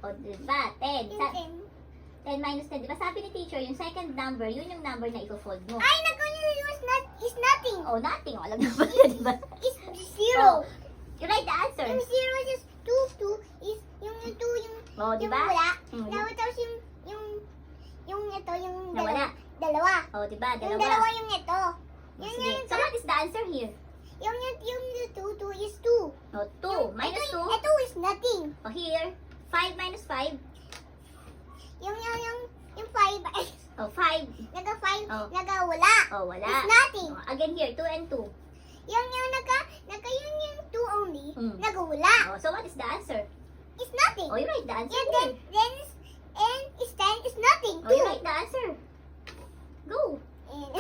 O, diba? 10. Yung 10. 10 minus 10. Diba sabi ni teacher, yung second number, yun yung number na i-fold mo. Ay, is nothing. Oh, nothing. O, alam na ba yun, diba? Is zero. You write the answer. Yung zero is 2. Is yung 2, yung O, yung diba? wala. Hmm. Tapos yung ito, yung Nawala. dalawa. O, diba? Yung Dalawa. dalawa yung ito. O, Yun sige. yung So, what is the answer here? yung 2 is 2. O, 2. Minus 2. Ito is nothing. O, here. 5 minus 5. Yung 5 ay O, 5. naga 5, Oh. naga wala. O, wala. It's nothing. O, again here. 2 and 2. Yung yung 2 only, Hmm. naga wala. O, so what is the answer? It's nothing. O, you write the answer And here. then is 10 is nothing. O, you write the answer. Go. And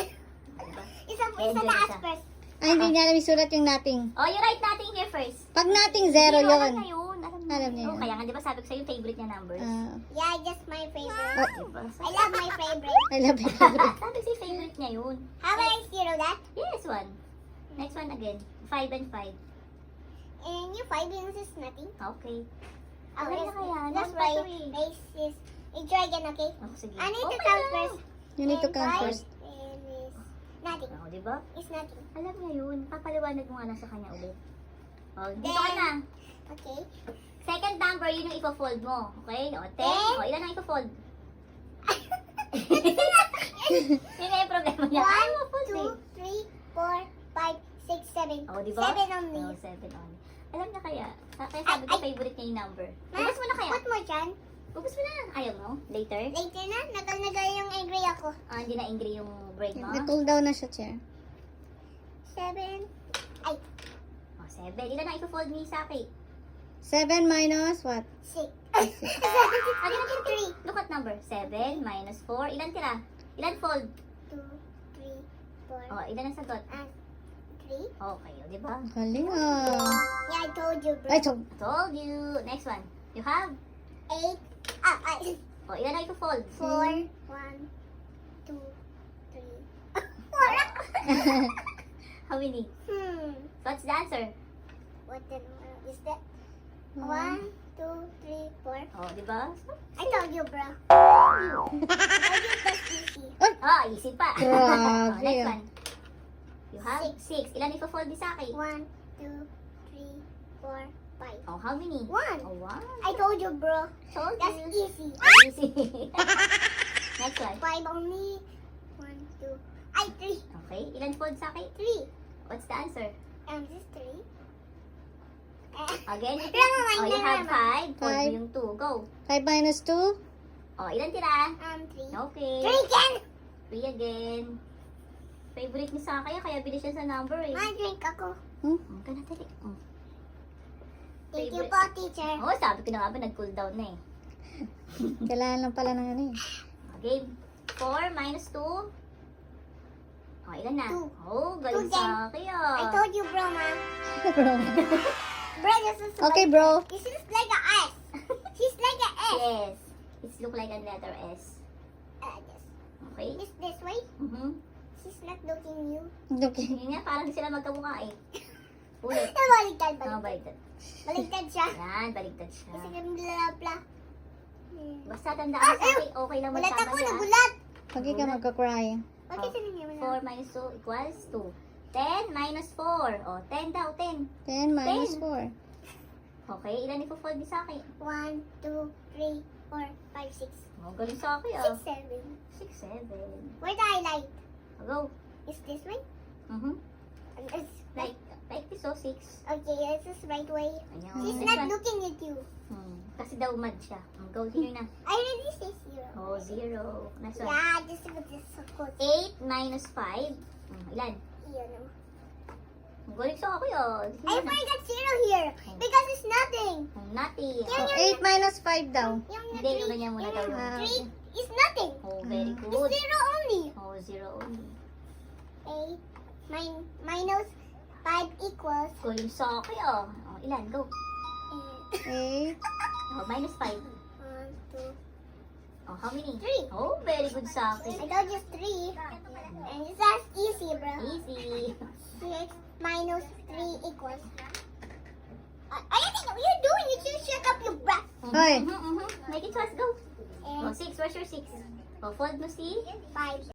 Diba? isa Enjoy taas siya. first. Ay, hindi niya alam isulat yung nothing. O, you write nothing here first. Pag nothing, zero Alam yun. na yun. Alam niya O, yun. kaya nga, di ba sabi ko sa'yo, favorite niya numbers? Yeah, just my favorite. Diba? I love my favorite. I love it. Sabi ko sa'yo, favorite niya yun. How will I zero that? Yes, one. Next one again. 5 and 5. And yung 5 is nothing. Okay. Oh, Alam na kaya. that's Number right. three. Is try again, okay? O, sige. I need to Okay count na. first. You need to And count five first. And is nothing. O, di ba? It's nothing. Alam niya yun. Papaliwanag mo nga lang sa kanya ulit. O, dito ka Then- na. Okay. Second number, yun yung ipo-fold mo. Okay? O, 10. Ten. O, ilan ang ipo-fold? Yun na yung problema niya. Ay, 1, ma-fold 2, eh. 3, 4, 5, 6, 7. O, di ba? 7 only. O, 7 only. Alam niya kaya. Kaya sabi ko, favorite niya yung number. Ubus mo na kaya. Put mo dyan. Ubus mo na. Ayaw mo? Later? Later na, nagal yung angry ako. Ah, hindi na angry yung brain mo? Nag-cool down na siya, chair. 7. O, 7. Ilan ang ipo-fold ni Saki? 7 minus what? 6. Again, again, 3. Look at number. 7 minus 4. Ilan tira? Ilan fold? 2, 3, 4, O, ilan ang sagot? and 3. Okay, o, di ba? Galing ah. Yeah, I told you, bro. Ay, so, Told you. Next one. You have? 8. O, ilan ang ipo-fold? 4. 1, 2, 3. Wala. How many? What's the answer? What the, is that? 1, 2, 3, 4. O, di ba? I told you, bro. I told you that's easy. Ah, easy pa. O, Grabe, next ah. one. You have 6. Ilan ipo-fold ni Saki? 1, 2, 3, 4, 5. Oh, how many? 1. Oh, 1. I told you, bro. Told That's you. easy. Easy. Next one. 5 only. 1, 2. Ay, 3. Okay. Ilan fold Saki? 3. What's the answer? This is 3. Again? Mama, Oh, you have 5. Fold mo Five. yung 2. Go. 5 minus 2? Oh, ilan tira? 3. Okay. 3 again. 3 again. Favorite ni Saki, kaya bilis siya sa number eh. Drink ako. Ka na, tali. Thank you Favorite. po, teacher. Oh, sabi ko na nga ba, nag-cool down na eh. Kailangan lang pala ng ano eh. Okay. 4 minus 2. Oh, ilan na? Two. Oh, galing Two again. Saki ah. I told you, bro, ma. Bro, this is Okay, bro. This is like a S. He's like a S. Yes. It look like a letter S. Yes. Okay? This way. She's not looking you. Okay. Yun nga, parang di sila magkamukha eh. Ulit. Baligtad, Mga baligtad. baligtad. Baligtad siya. Yan, baligtad siya. Kasi kami bla-bla. Basta tandaan sa akin, okay lang Gulat ako, magkamali ah. nagulat. Pagi ka magka-cry. Bakit sila niya wala? 4 minus 2 equals 2. 10 minus 4. O, 10 daw, 10. 10 minus 10. 4. Okay, ilan ipo-fold ni sa akin? 1, 2, 3, 4, 5, 6. Oh, galing sa akin ah. 6, 7. 6, 7. Where the highlight? Go. Is this way? And this Like this, so 6. Okay, this is right way. Ayan. She's Next not one. looking at you. Kasi daw mad siya. Go, here na. I already say 0. Oh, 0. Next one. Yeah, this is so good. 8 minus 5. Ilan? Here, no. Galing sa akin ah. I forgot 0 here because it's nothing. Nothing. Yeah, Oh, 8 minus 5 daw. Yung Hindi, yung ganyan muna daw. Ah, 3 is nothing. Oh, very It's good. 0 only. Oh, 0 only. 8 minus 5 equals Galing sa akin ah. Oh, ilan? Go. 8. Oh, minus 5. 1, 2. Oh, how many? 3. Oh, very good sa I akin. told you 3. And it's as easy, bro. Easy. 6 minus 3 equals. I think what you're doing is you shake up your breath. Hoy. Make it fast, go. Eh, Oh, 6. Where's your 6? Oh, fold mo si 5.